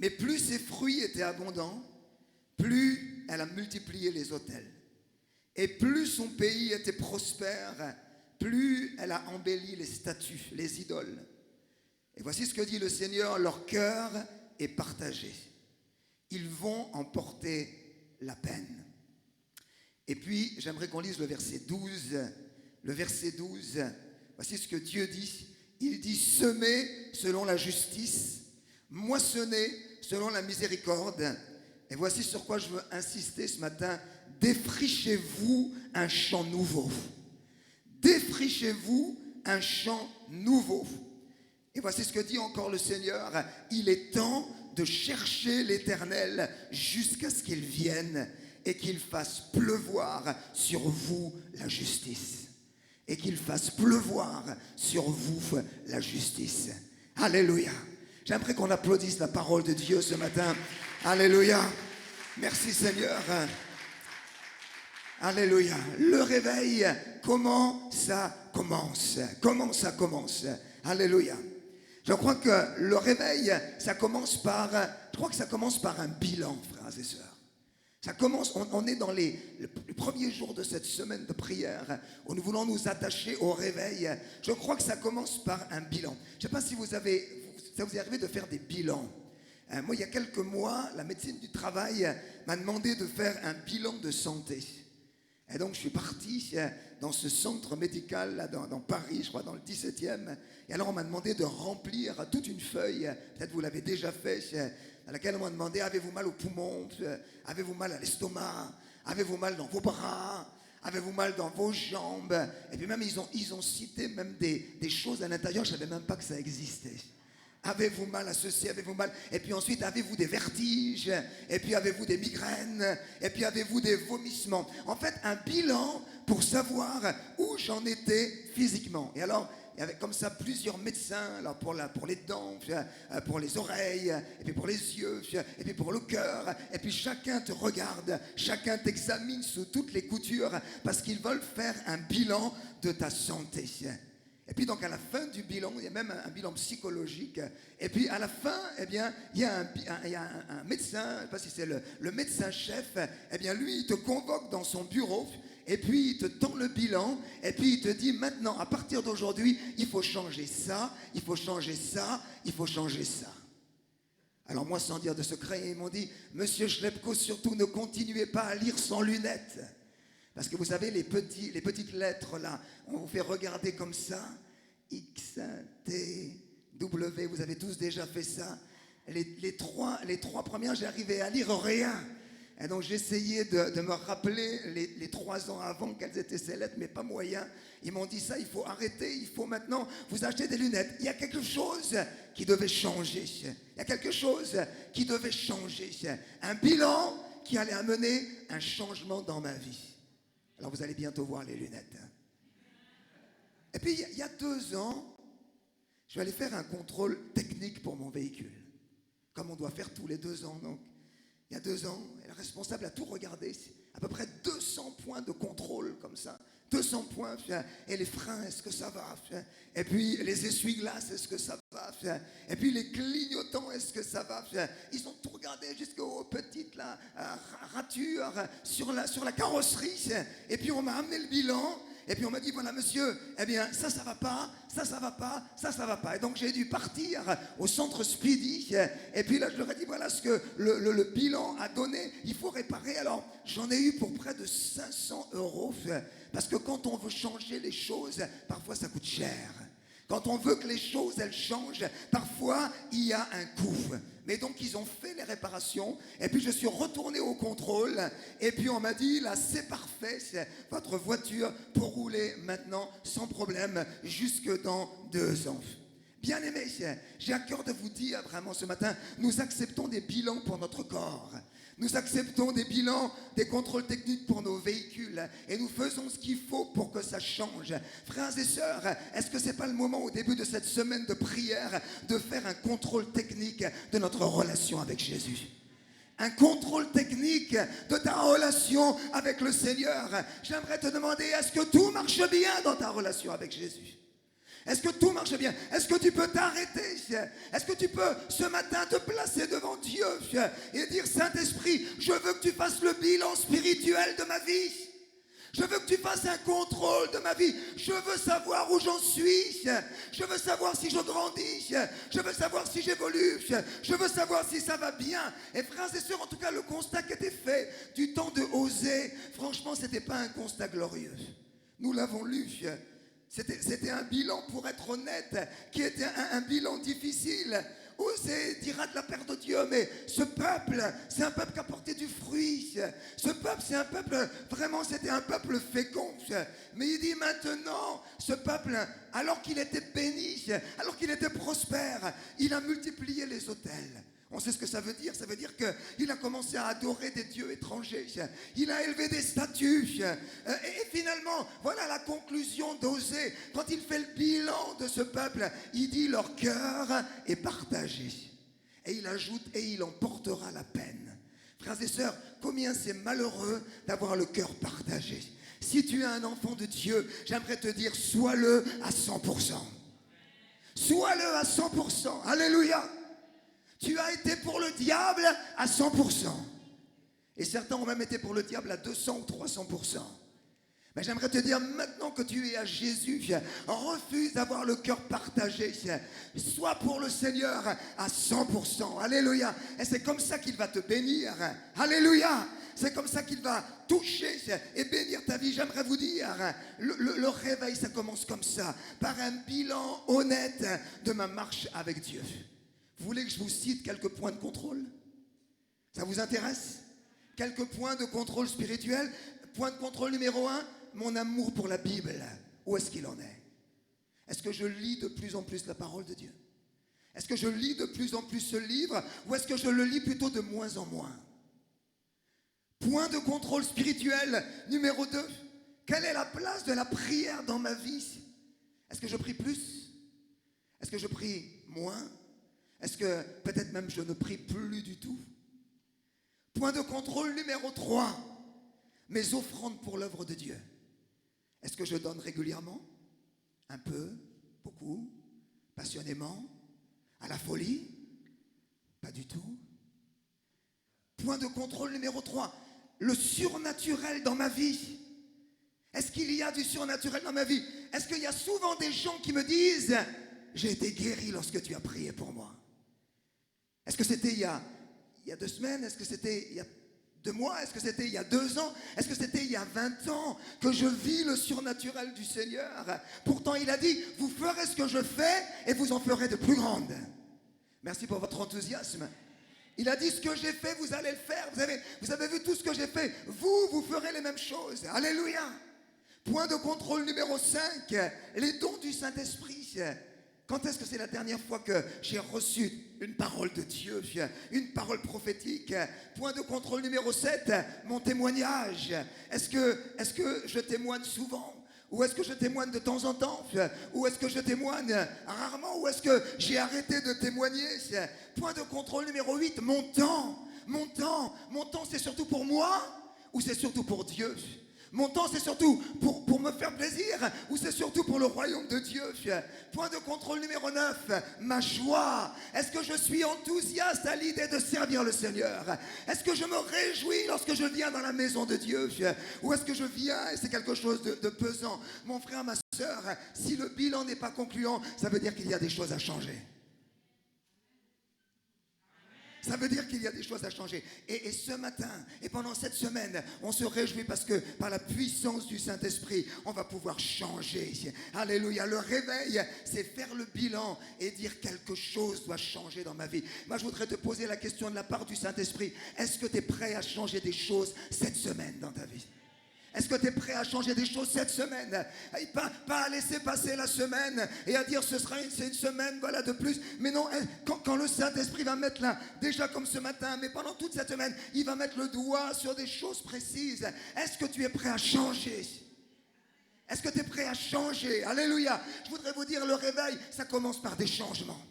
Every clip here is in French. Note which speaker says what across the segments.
Speaker 1: Mais plus ses fruits étaient abondants, plus elle a multiplié les autels. Et plus son pays était prospère, plus elle a embelli les statues, les idoles. Et voici ce que dit le Seigneur, leur cœur est partagé. Ils vont en porter la peine. Et puis, j'aimerais qu'on lise le verset 12. Le verset 12, voici ce que Dieu dit. Il dit, semez selon la justice, moissonnez selon la miséricorde. Et voici sur quoi je veux insister ce matin. Défrichez-vous un champ nouveau. Défrichez-vous un champ nouveau. Et voici ce que dit encore le Seigneur. Il est temps de chercher l'Éternel jusqu'à ce qu'il vienne et qu'il fasse pleuvoir sur vous la justice. Et qu'il fasse pleuvoir sur vous la justice. Alléluia. J'aimerais qu'on applaudisse la parole de Dieu ce matin. Alléluia. Merci Seigneur. Alléluia. Le réveil, comment ça commence? Comment ça commence? Alléluia. Je crois que le réveil, ça commence par un bilan, frères et sœurs. Ça commence, on est dans les premiers jours de cette semaine de prière où nous voulons nous attacher au réveil. Je crois que ça commence par un bilan. Je ne sais pas si ça vous est arrivé de faire des bilans. Moi, il y a quelques mois, la médecine du travail m'a demandé de faire un bilan de santé. Et donc, je suis parti dans ce centre médical là, dans Paris, je crois, dans le 17e. Et alors, on m'a demandé de remplir toute une feuille. Peut-être vous l'avez déjà fait. Dans laquelle on m'a demandé, avez-vous mal aux poumons? Avez-vous mal à l'estomac? Avez-vous mal dans vos bras? Avez-vous mal dans vos jambes? Et puis même, ils ont cité même des choses à l'intérieur, je ne savais même pas que ça existait. Avez-vous mal à ceci? Avez-vous mal? Et puis ensuite, avez-vous des vertiges? Et puis avez-vous des migraines? Et puis avez-vous des vomissements? En fait, un bilan pour savoir où j'en étais physiquement. Et alors, il y avait comme ça plusieurs médecins là, pour les dents, pour les oreilles, et puis pour les yeux, et puis pour le cœur. Et puis chacun te regarde, chacun t'examine sous toutes les coutures parce qu'ils veulent faire un bilan de ta santé. Et puis donc à la fin du bilan, il y a même un bilan psychologique. Et puis à la fin, eh bien, il y a un médecin, je ne sais pas si c'est le médecin-chef, eh bien lui, il te convoque dans son bureau. Et puis il te tend le bilan, et puis il te dit maintenant, à partir d'aujourd'hui, il faut changer ça, il faut changer ça, il faut changer ça. Alors moi, sans dire de secret, ils m'ont dit, Monsieur Schlepko, surtout ne continuez pas à lire sans lunettes. Parce que vous savez, les petites lettres là, on vous fait regarder comme ça, X, T, W, vous avez tous déjà fait ça. Les trois premières, j'arrivais à lire rien. Et donc j'essayais de me rappeler les 3 ans avant quelles étaient ces lettres, mais pas moyen. Ils m'ont dit ça, il faut arrêter, il faut maintenant vous acheter des lunettes. Il y a quelque chose qui devait changer. Il y a quelque chose qui devait changer. Un bilan qui allait amener un changement dans ma vie. Alors vous allez bientôt voir les lunettes. Et puis il y a 2 ans, je vais aller faire un contrôle technique pour mon véhicule. Comme on doit faire tous les 2 ans, donc. Il y a 2 ans, et le responsable a tout regardé, à peu près 200 points de contrôle comme ça, 200 points, et les freins, est-ce que ça va? Et puis les essuie-glaces, est-ce que ça va? Et puis les clignotants, est-ce que ça va? Ils ont tout regardé jusqu'aux petites là, ratures sur la carrosserie, et puis on m'a amené le bilan. Et puis on m'a dit, voilà monsieur, eh bien ça va pas, ça va pas, ça va pas. Et donc j'ai dû partir au centre Speedy. Et puis là je leur ai dit, voilà ce que le bilan a donné, il faut réparer. Alors j'en ai eu pour près de 500 €. Parce que quand on veut changer les choses, parfois ça coûte cher. Quand on veut que les choses, elles changent, parfois, il y a un coût. Mais donc, ils ont fait les réparations. Et puis, je suis retourné au contrôle. Et puis, on m'a dit, là, c'est parfait. C'est votre voiture pour rouler maintenant sans problème jusque dans 2 ans. Bien aimé, j'ai à cœur de vous dire vraiment ce matin, nous acceptons des bilans pour notre corps. Nous acceptons des bilans, des contrôles techniques pour nos véhicules et nous faisons ce qu'il faut pour que ça change. Frères et sœurs, est-ce que ce n'est pas le moment au début de cette semaine de prière de faire un contrôle technique de notre relation avec Jésus? Un contrôle technique de ta relation avec le Seigneur. J'aimerais te demander, est-ce que tout marche bien dans ta relation avec Jésus? Est-ce que tout marche bien? Est-ce que tu peux t'arrêter? Est-ce que tu peux ce matin te placer devant Dieu Dieu et dire, Saint-Esprit, je veux que tu fasses le bilan spirituel de ma vie. Je veux que tu fasses un contrôle de ma vie. Je veux savoir où j'en suis. Je veux savoir si je grandis. Je veux savoir si j'évolue. Je veux savoir si ça va bien. Et frères et sœurs, en tout cas, le constat qui était fait du temps de Osée, franchement, ce n'était pas un constat glorieux. Nous l'avons lu. C'était un bilan, pour être honnête, qui était un bilan difficile. Osée dira de la part de Dieu, mais ce peuple, c'est un peuple qui a porté du fruit. Ce peuple, c'est un peuple, vraiment, c'était un peuple fécond. Mais il dit maintenant, ce peuple, alors qu'il était béni, alors qu'il était prospère, il a multiplié les autels. On sait ce que ça veut dire. Ça veut dire qu'il a commencé à adorer des dieux étrangers. Il a élevé des statues. Et finalement, voilà la conclusion d'Osée. Quand il fait le bilan de ce peuple, il dit leur cœur est partagé. Et il ajoute, et il en portera la peine. Frères et sœurs, combien c'est malheureux d'avoir le cœur partagé. Si tu es un enfant de Dieu, j'aimerais te dire, sois-le à 100%. Sois-le à 100%. Alléluia. Tu as été pour le diable à 100%. Et certains ont même été pour le diable à 200 ou 300%. Mais j'aimerais te dire, maintenant que tu es à Jésus, refuse d'avoir le cœur partagé. Sois pour le Seigneur à 100%. Alléluia. Et c'est comme ça qu'il va te bénir. Alléluia. C'est comme ça qu'il va toucher et bénir ta vie. J'aimerais vous dire, le réveil, ça commence comme ça, par un bilan honnête de ma marche avec Dieu. Vous voulez que je vous cite quelques points de contrôle? Ça vous intéresse? Quelques points de contrôle spirituel. Point de contrôle numéro 1, mon amour pour la Bible. Où est-ce qu'il en est? Est-ce que je lis de plus en plus la parole de Dieu? Est-ce que je lis de plus en plus ce livre? Ou est-ce que je le lis plutôt de moins en moins? Point de contrôle spirituel numéro 2, quelle est la place de la prière dans ma vie? Est-ce que je prie plus? Est-ce que je prie moins? Est-ce que peut-être même je ne prie plus du tout? Point de contrôle numéro 3, mes offrandes pour l'œuvre de Dieu. Est-ce que je donne régulièrement? Un peu? Beaucoup? Passionnément? À la folie? Pas du tout. Point de contrôle numéro 3, le surnaturel dans ma vie. Est-ce qu'il y a du surnaturel dans ma vie? Est-ce qu'il y a souvent des gens qui me disent, j'ai été guéri lorsque tu as prié pour moi? Est-ce que c'était il y a 2 semaines? Est-ce que c'était il y a 2 mois? Est-ce que c'était il y a 2 ans? Est-ce que c'était il y a 20 ans que je vis le surnaturel du Seigneur? Pourtant, il a dit, vous ferez ce que je fais et vous en ferez de plus grandes. Merci pour votre enthousiasme. Il a dit, ce que j'ai fait, vous allez le faire. Vous avez vu tout ce que j'ai fait. Vous ferez les mêmes choses. Alléluia. Point de contrôle numéro 5, les dons du Saint-Esprit. Quand est-ce que c'est la dernière fois que j'ai reçu une parole de Dieu, une parole prophétique? Point de contrôle numéro 7, mon témoignage. Est-ce que je témoigne souvent? Ou est-ce que je témoigne de temps en temps? Ou est-ce que je témoigne rarement? Ou est-ce que j'ai arrêté de témoigner? Point de contrôle numéro 8, mon temps. Mon temps, c'est surtout pour moi ou c'est surtout pour Dieu? Mon temps, c'est surtout pour me faire plaisir ou c'est surtout pour le royaume de Dieu? Point de contrôle numéro 9, ma joie. Est-ce que je suis enthousiaste à l'idée de servir le Seigneur? Est-ce que je me réjouis lorsque je viens dans la maison de Dieu? Ou est-ce que je viens et c'est quelque chose de pesant? Mon frère, ma soeur, si le bilan n'est pas concluant, ça veut dire qu'il y a des choses à changer. Ça veut dire qu'il y a des choses à changer. Et ce matin, et pendant cette semaine, on se réjouit parce que par la puissance du Saint-Esprit, on va pouvoir changer. Alléluia. Le réveil, c'est faire le bilan et dire quelque chose doit changer dans ma vie. Moi, je voudrais te poser la question de la part du Saint-Esprit. Est-ce que tu es prêt à changer des choses cette semaine dans ta vie? Est-ce que tu es prêt à changer des choses cette semaine? Pas à laisser passer la semaine et à dire c'est une semaine voilà, de plus. Mais non, quand le Saint-Esprit va mettre là, déjà comme ce matin, mais pendant toute cette semaine, il va mettre le doigt sur des choses précises. Est-ce que tu es prêt à changer? Est-ce que tu es prêt à changer? Alléluia. Je voudrais vous dire, le réveil, ça commence par des changements.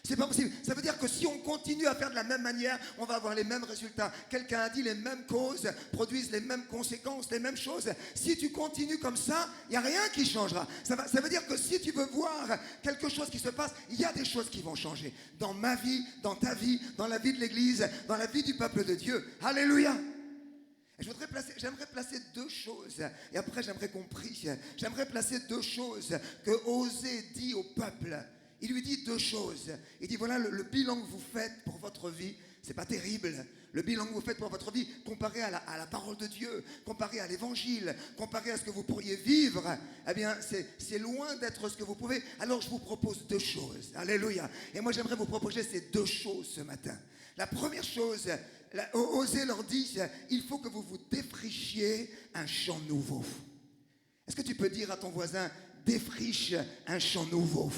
Speaker 1: C'est pas possible. Ça veut dire que si on continue à faire de la même manière, on va avoir les mêmes résultats. Quelqu'un a dit les mêmes causes produisent les mêmes conséquences, les mêmes choses. Si tu continues comme ça, il n'y a rien qui changera. Ça veut dire que si tu veux voir quelque chose qui se passe, il y a des choses qui vont changer. Dans ma vie, dans ta vie, dans la vie de l'Église, dans la vie du peuple de Dieu. Alléluia. J'aimerais placer deux choses, et après j'aimerais qu'on prie. J'aimerais placer deux choses que Osée dit au peuple. Il lui dit deux choses. Il dit voilà le bilan que vous faites pour votre vie, c'est pas terrible. Le bilan que vous faites pour votre vie, comparé à la parole de Dieu, comparé à l'évangile, comparé à ce que vous pourriez vivre, eh bien c'est loin d'être ce que vous pouvez. Alors je vous propose deux choses. Alléluia. Et moi j'aimerais vous proposer ces deux choses ce matin. La première chose, Osée leur dit, il faut que vous vous défrichiez un champ nouveau. Est-ce que tu peux dire à ton voisin, défriche un champ nouveau?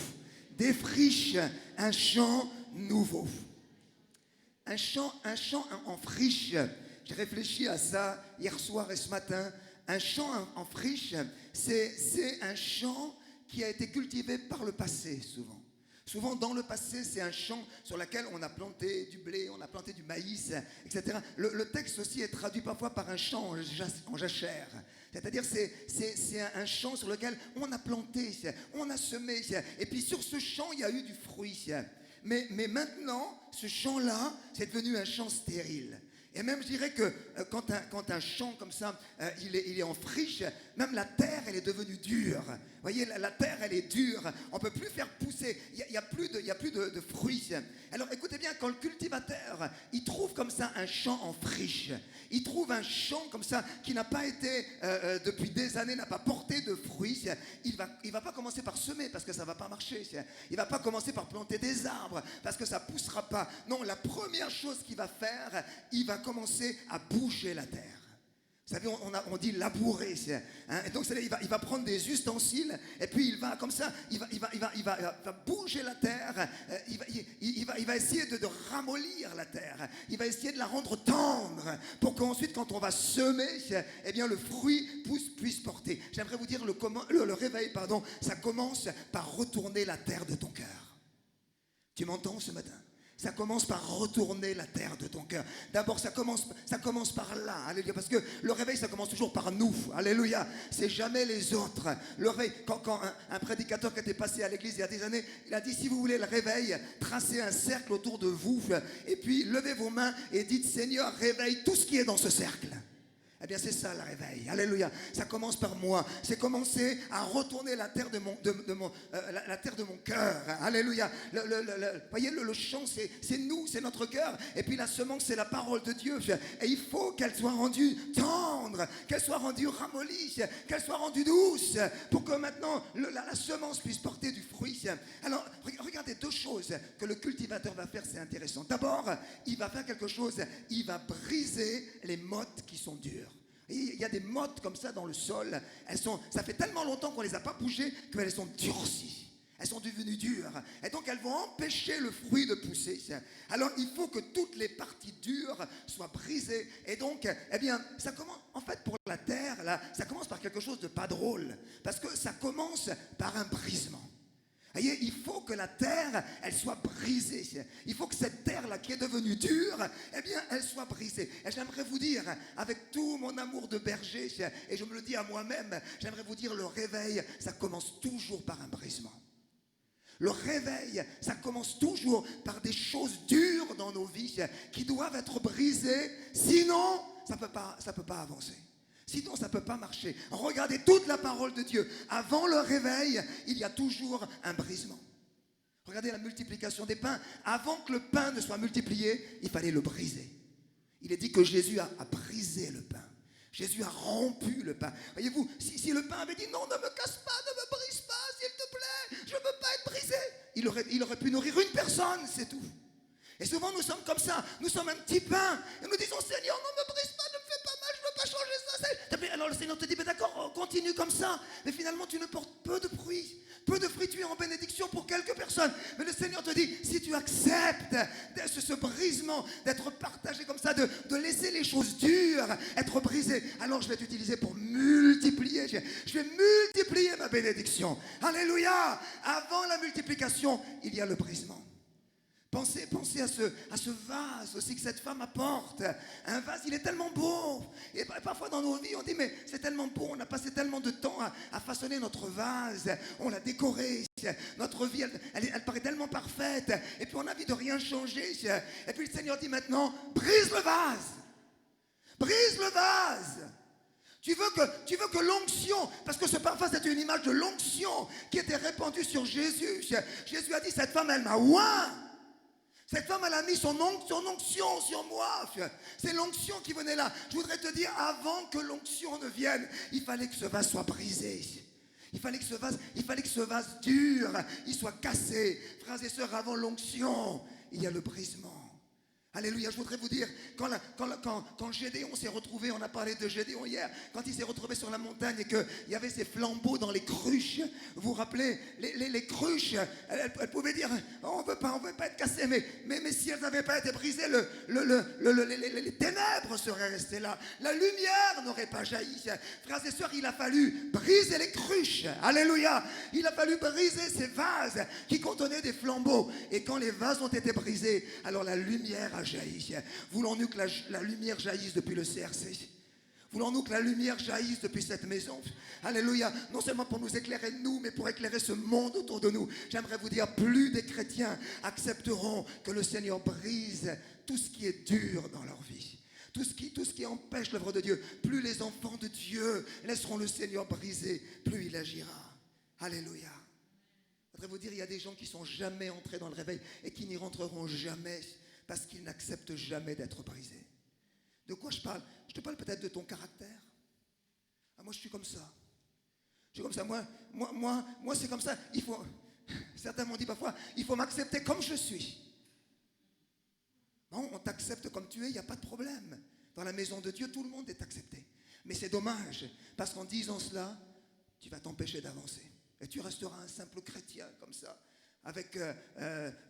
Speaker 1: Défriche un champ nouveau. Un champ en friche. J'ai réfléchi à ça hier soir et ce matin. Un champ en friche, c'est un champ qui a été cultivé par le passé souvent. Souvent dans le passé, c'est un champ sur lequel on a planté du blé, on a planté du maïs, etc. Le texte aussi est traduit parfois par un champ en jachère. C'est-à-dire c'est un champ sur lequel on a planté, on a semé. Et puis sur ce champ, il y a eu du fruit. Mais maintenant, ce champ-là, c'est devenu un champ stérile. Et même je dirais que quand un champ comme ça, il est en friche, même la terre, elle est devenue dure. Vous voyez, la terre, elle est dure. On ne peut plus faire pousser. Il n'y a plus de fruits. Alors écoutez bien, quand le cultivateur, il trouve comme ça un champ en friche, il trouve un champ comme ça qui n'a pas été, depuis des années, n'a pas porté de fruits, il va pas commencer par semer parce que ça ne va pas marcher. Il ne va pas commencer par planter des arbres parce que ça ne poussera pas. Non, la première chose qu'il va faire, il va commencer à bouger la terre. Vous savez, on dit labourer. Hein, et donc, il va prendre des ustensiles et puis il va comme ça, il va bouger la terre. Il va essayer de ramollir la terre. Il va essayer de la rendre tendre pour qu'ensuite, quand on va semer, eh bien, le fruit puisse porter. J'aimerais vous dire le réveil, ça commence par retourner la terre de ton cœur. Tu m'entends ce matin? Ça commence par retourner la terre de ton cœur. D'abord, ça commence par là. Alléluia. Parce que le réveil, ça commence toujours par nous. Alléluia. C'est jamais les autres. Le réveil, quand un prédicateur qui était passé à l'église il y a des années, il a dit, si vous voulez le réveil, tracez un cercle autour de vous. Et puis, levez vos mains et dites, Seigneur, réveille tout ce qui est dans ce cercle. Eh bien, c'est ça le réveil. Alléluia. Ça commence par moi. C'est commencer à retourner la terre de mon cœur. Alléluia. Voyez, le champ, c'est nous, c'est notre cœur. Et puis la semence, c'est la parole de Dieu. Et il faut qu'elle soit rendue tendre, qu'elle soit rendue ramollie, qu'elle soit rendue douce, pour que maintenant la semence puisse porter du fruit. Alors, regardez deux choses que le cultivateur va faire, c'est intéressant. D'abord, il va faire quelque chose, il va briser les mottes qui sont dures. Il y a des mottes comme ça dans le sol. Ça fait tellement longtemps qu'on ne les a pas bougées qu'elles sont durcies. Elles sont devenues dures. Et donc elles vont empêcher le fruit de pousser. Alors il faut que toutes les parties dures soient brisées. Et donc, eh bien, ça commence, en fait, pour la terre, là, ça commence par quelque chose de pas drôle. Parce que ça commence par un brisement. Voyez, il faut que la terre, elle soit brisée. Il faut que cette terre-là qui est devenue dure, eh bien, elle soit brisée. Et j'aimerais vous dire, avec tout mon amour de berger, et je me le dis à moi-même, j'aimerais vous dire, le réveil, ça commence toujours par un brisement. Le réveil, ça commence toujours par des choses dures dans nos vies qui doivent être brisées, sinon, ça peut pas avancer. Sinon, ça ne peut pas marcher. Regardez toute la parole de Dieu. Avant le réveil, il y a toujours un brisement. Regardez la multiplication des pains. Avant que le pain ne soit multiplié, il fallait le briser. Il est dit que Jésus a brisé le pain. Jésus a rompu le pain. Voyez-vous, si le pain avait dit non, ne me casse pas, ne me brise pas, s'il te plaît, je ne veux pas être brisé, il aurait pu nourrir une personne, c'est tout. Et souvent, nous sommes comme ça. Nous sommes un petit pain. Et nous disons, Seigneur, ne me brise pas, ne me fais pas mal, je ne veux pas changer ça. Alors le Seigneur te dit, mais d'accord, continue comme ça. Mais finalement, tu ne portes peu de fruits. Peu de fruits, tu es en bénédiction pour quelques personnes. Mais le Seigneur te dit, si tu acceptes ce brisement, d'être partagé comme ça, de laisser les choses dures être brisées, alors je vais t'utiliser pour multiplier. Je vais multiplier ma bénédiction. Alléluia. Avant la multiplication, il y a le brisement. Pensez à ce vase aussi que cette femme apporte. Un vase, il est tellement beau. Et parfois dans nos vies, on dit, mais c'est tellement beau, on a passé tellement de temps à façonner notre vase. On l'a décoré. Notre vie, elle paraît tellement parfaite. Et puis on a envie de rien changer. Et puis le Seigneur dit maintenant, brise le vase. Brise le vase. Tu veux que l'onction, parce que ce parfum c'était une image de l'onction qui était répandue sur Jésus. Jésus a dit, cette femme elle m'a oint. Cette femme elle a mis son onction sur moi. C'est l'onction qui venait là. Je voudrais te dire, avant que l'onction ne vienne, il fallait que ce vase soit brisé. Il fallait que ce vase dur, il soit cassé. Frères et sœurs, avant l'onction, il y a le brisement. Alléluia, je voudrais vous dire, quand Gédéon s'est retrouvé, on a parlé de Gédéon hier, quand il s'est retrouvé sur la montagne et qu'il y avait ces flambeaux dans les cruches, vous vous rappelez, les cruches, elles pouvaient dire, on veut pas être cassées, mais si elles n'avaient pas été brisées, les ténèbres seraient restées là, la lumière n'aurait pas jailli. Frères et sœurs, il a fallu briser les cruches, alléluia, il a fallu briser ces vases qui contenaient des flambeaux, et quand les vases ont été brisés, alors la lumière a jailli. Voulons-nous que la lumière jaillisse depuis le CRC? Voulons-nous que la lumière jaillisse depuis cette maison? Alléluia. Non seulement pour nous éclairer nous, mais pour éclairer ce monde autour de nous. J'aimerais vous dire, plus des chrétiens accepteront que le Seigneur brise tout ce qui est dur dans leur vie. Tout ce qui empêche l'œuvre de Dieu. Plus les enfants de Dieu laisseront le Seigneur briser, plus il agira. Alléluia. Je voudrais vous dire, il y a des gens qui ne sont jamais entrés dans le réveil et qui n'y rentreront jamais parce qu'ils n'acceptent jamais d'être brisés. De quoi je parle? Je te parle peut-être de ton caractère. Ah, moi, je suis comme ça. Je suis comme ça. Moi, c'est comme ça. Certains m'ont dit parfois, il faut m'accepter comme je suis. Non, on t'accepte comme tu es, il n'y a pas de problème. Dans la maison de Dieu, tout le monde est accepté. Mais c'est dommage, parce qu'en disant cela, tu vas t'empêcher d'avancer. Et tu resteras un simple chrétien comme ça, avec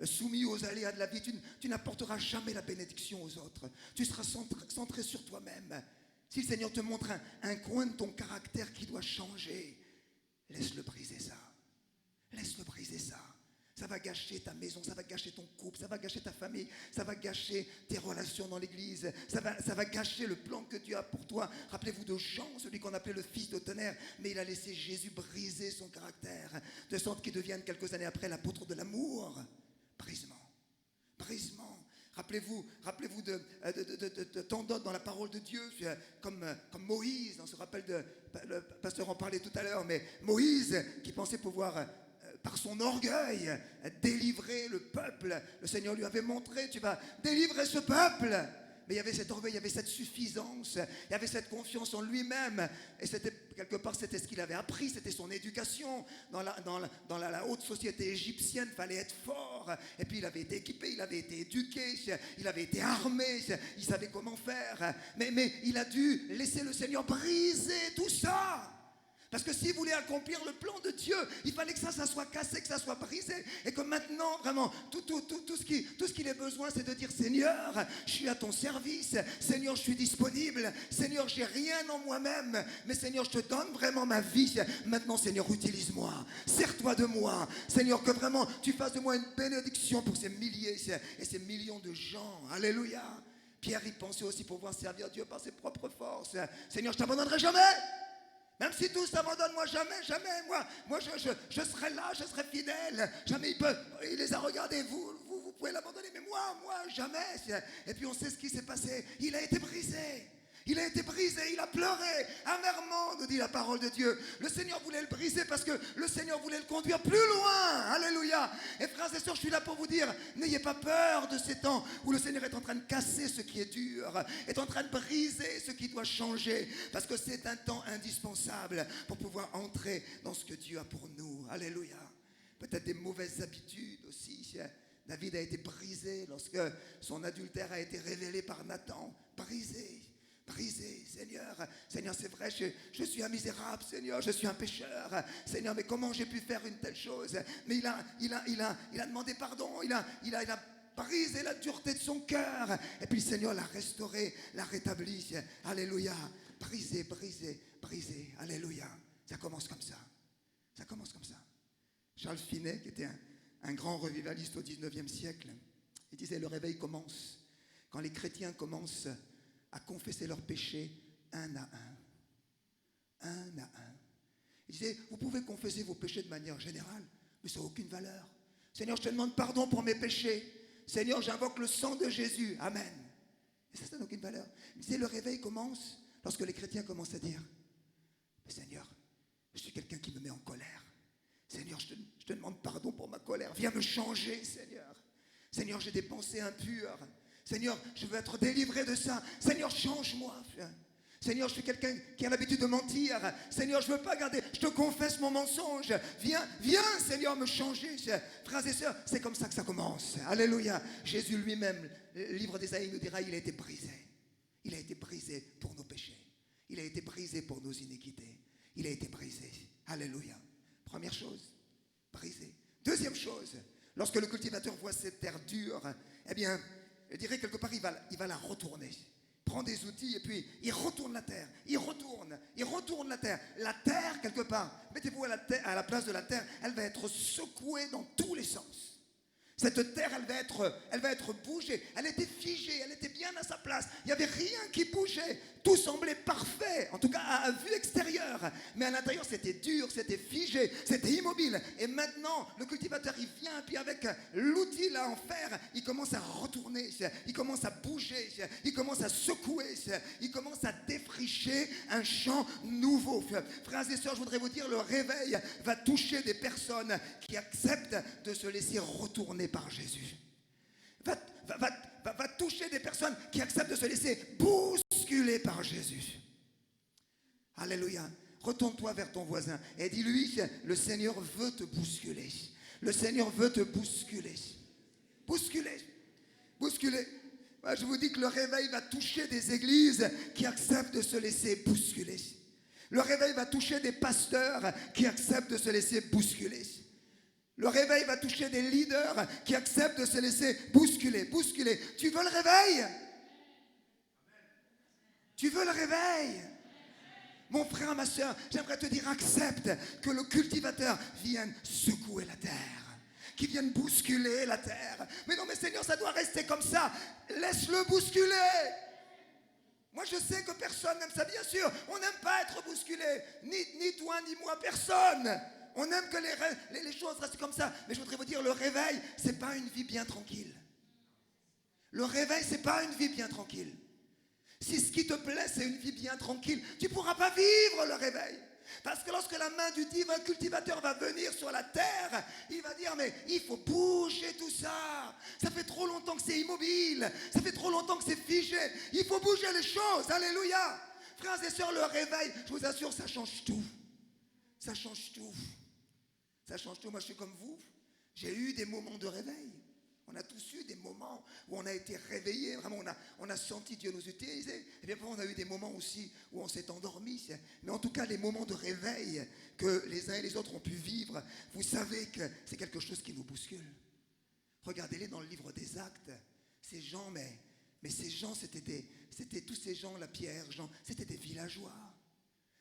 Speaker 1: soumis aux aléas de la vie. Tu n'apporteras jamais la bénédiction aux autres. Tu seras centré sur toi-même. Si le Seigneur te montre un coin de ton caractère qui doit changer, laisse-le briser ça. Laisse-le briser ça. Ça va gâcher ta maison, ça va gâcher ton couple, ça va gâcher ta famille, ça va gâcher tes relations dans l'église, ça va gâcher le plan que Dieu a pour toi. Rappelez-vous de Jean, celui qu'on appelait le fils de tonnerre, mais il a laissé Jésus briser son caractère, de sorte qu'il devienne quelques années après l'apôtre de l'amour. Brisement, brisement. Rappelez-vous de tant d'autres dans la parole de Dieu, comme Moïse, on se rappelle, le pasteur en parlait tout à l'heure, mais Moïse qui pensait pouvoir... par son orgueil, délivrer le peuple. Le Seigneur lui avait montré, tu vas délivrer ce peuple. Mais il y avait cet orgueil, il y avait cette suffisance, il y avait cette confiance en lui-même. Et c'était, quelque part, c'était ce qu'il avait appris, c'était son éducation. Dans la haute société égyptienne, il fallait être fort. Et puis il avait été équipé, il avait été éduqué, il avait été armé, il savait comment faire. Mais il a dû laisser le Seigneur briser tout ça. Parce que s'il voulait accomplir le plan de Dieu, il fallait que ça soit cassé, que ça soit brisé. Et que maintenant, vraiment, tout ce qu'il ait besoin, c'est de dire, Seigneur, je suis à ton service. Seigneur, je suis disponible. Seigneur, j'ai rien en moi-même. Mais Seigneur, je te donne vraiment ma vie. Maintenant, Seigneur, utilise-moi. Sers-toi de moi. Seigneur, que vraiment, tu fasses de moi une bénédiction pour ces milliers et ces millions de gens. Alléluia. Pierre, il pensait aussi pouvoir servir Dieu par ses propres forces. Seigneur, je ne t'abandonnerai jamais. Même si tous s'abandonnent, moi jamais, moi je serai là, je serai fidèle. Jamais il les a regardés, vous pouvez l'abandonner, mais moi, jamais. Et puis on sait ce qui s'est passé, il a été brisé. Il a été brisé, il a pleuré amèrement, nous dit la parole de Dieu. Le Seigneur voulait le briser parce que le Seigneur voulait le conduire plus loin. Alléluia. Et frères et sœurs, je suis là pour vous dire, n'ayez pas peur de ces temps où le Seigneur est en train de casser ce qui est dur, est en train de briser ce qui doit changer, parce que c'est un temps indispensable pour pouvoir entrer dans ce que Dieu a pour nous. Alléluia. Peut-être des mauvaises habitudes aussi. David a été brisé lorsque son adultère a été révélé par Nathan. Brisé. Seigneur, c'est vrai, je suis un misérable, Seigneur, je suis un pécheur, Seigneur, mais comment j'ai pu faire une telle chose? Mais il a demandé pardon, il a brisé la dureté de son cœur, et puis le Seigneur l'a restauré, l'a rétabli, alléluia, brisé, alléluia, ça commence comme ça. Charles Finet, qui était un grand revivaliste au 19e siècle, Il disait, le réveil commence quand les chrétiens commencent à confesser leurs péchés un à un. Un à un. Il disait, vous pouvez confesser vos péchés de manière générale, mais ça n'a aucune valeur. Seigneur, je te demande pardon pour mes péchés. Seigneur, j'invoque le sang de Jésus. Amen. Et ça n'a aucune valeur. Il disait, le réveil commence lorsque les chrétiens commencent à dire, mais Seigneur, je suis quelqu'un qui me met en colère. Seigneur, je te demande pardon pour ma colère. Viens me changer, Seigneur. Seigneur, j'ai des pensées impures. Seigneur, je veux être délivré de ça. Seigneur, change-moi. Seigneur, je suis quelqu'un qui a l'habitude de mentir. Seigneur, je ne veux pas garder. Je te confesse mon mensonge. Viens, Seigneur, me changer. Frères et sœurs, c'est comme ça que ça commence. Alléluia. Jésus lui-même, le livre d'Ésaïe nous dira, il a été brisé. Il a été brisé pour nos péchés. Il a été brisé pour nos iniquités. Il a été brisé. Alléluia. Première chose, brisé. Deuxième chose, lorsque le cultivateur voit cette terre dure, eh bien, je dirais quelque part, il va la retourner. Il prend des outils et puis il retourne la terre. Il retourne la terre. La terre, quelque part, mettez-vous à la place de la terre, elle va être secouée dans tous les sens. Cette terre, elle va être bougée. Elle était figée, elle était bien à sa place. Il n'y avait rien qui bougeait. Tout semblait parfait, en tout cas à vue extérieure. Mais à l'intérieur, c'était dur, c'était figé, c'était immobile. Et maintenant, le cultivateur, il vient, puis avec l'outil là en fer, il commence à retourner, il commence à bouger, il commence à secouer, il commence à défricher un champ nouveau. Frères et sœurs, je voudrais vous dire, le réveil va toucher des personnes qui acceptent de se laisser retourner par Jésus. Va toucher des personnes qui acceptent de se laisser bousculer par Jésus. Alléluia. Retourne-toi vers ton voisin et dis-lui, le Seigneur veut te bousculer. Le Seigneur veut te bousculer. Bousculer. Bousculer. Je vous dis que le réveil va toucher des églises qui acceptent de se laisser bousculer. Le réveil va toucher des pasteurs qui acceptent de se laisser bousculer. Le réveil va toucher des leaders qui acceptent de se laisser bousculer. Bousculer. Tu veux le réveil? Tu veux le réveil? Mon frère, ma soeur, j'aimerais te dire, accepte que le cultivateur vienne secouer la terre, qu'il vienne bousculer la terre. Mais non, mais Seigneur, ça doit rester comme ça. Laisse-le bousculer. Moi, je sais que personne n'aime ça, bien sûr. On n'aime pas être bousculé. Ni toi, ni moi, personne. On aime que les choses restent comme ça. Mais je voudrais vous dire, le réveil, c'est pas une vie bien tranquille. Le réveil, c'est pas une vie bien tranquille. Si ce qui te plaît, c'est une vie bien tranquille, tu ne pourras pas vivre le réveil. Parce que lorsque la main du divin cultivateur va venir sur la terre, il va dire, mais il faut bouger tout ça. Ça fait trop longtemps que c'est immobile. Ça fait trop longtemps que c'est figé. Il faut bouger les choses. Alléluia. Frères et sœurs, le réveil, je vous assure, ça change tout. Ça change tout. Ça change tout. Moi, je suis comme vous. J'ai eu des moments de réveil. On a tous eu des moments où on a été réveillés. Vraiment, on a senti Dieu nous utiliser. Et bien, on a eu des moments aussi où on s'est endormi. Mais en tout cas, les moments de réveil que les uns et les autres ont pu vivre, vous savez que c'est quelque chose qui nous bouscule. Regardez-les dans le livre des Actes. Ces gens, mais ces gens, c'était tous ces gens, la Pierre, Jean, c'était des villageois.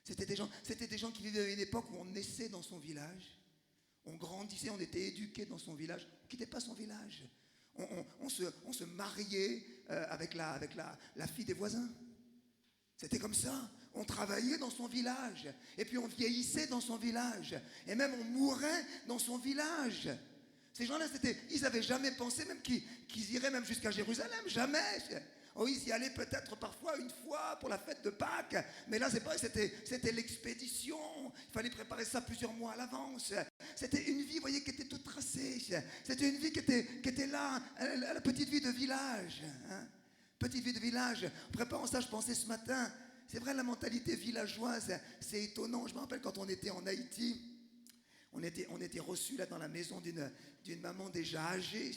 Speaker 1: C'était des gens qui vivaient à une époque où on naissait dans son village. On grandissait, on était éduqués dans son village. On ne quittait pas son village. On se mariait avec la fille des voisins. C'était comme ça. On travaillait dans son village. Et puis on vieillissait dans son village. Et même on mourait dans son village. Ces gens-là, ils n'avaient jamais pensé même qu'ils iraient même jusqu'à Jérusalem. Jamais. Oh, ils y allaient peut-être parfois une fois pour la fête de Pâques. Mais là, c'est pas, c'était l'expédition. Il fallait préparer ça plusieurs mois à l'avance. C'était une vie, vous voyez, qui était toute tracée. C'était une vie qui était là, la petite vie de village. Hein. Petite vie de village. En préparant ça, je pensais ce matin, c'est vrai, la mentalité villageoise, c'est étonnant. Je me rappelle quand on était en Haïti, on était reçus là dans la maison d'une maman déjà âgée.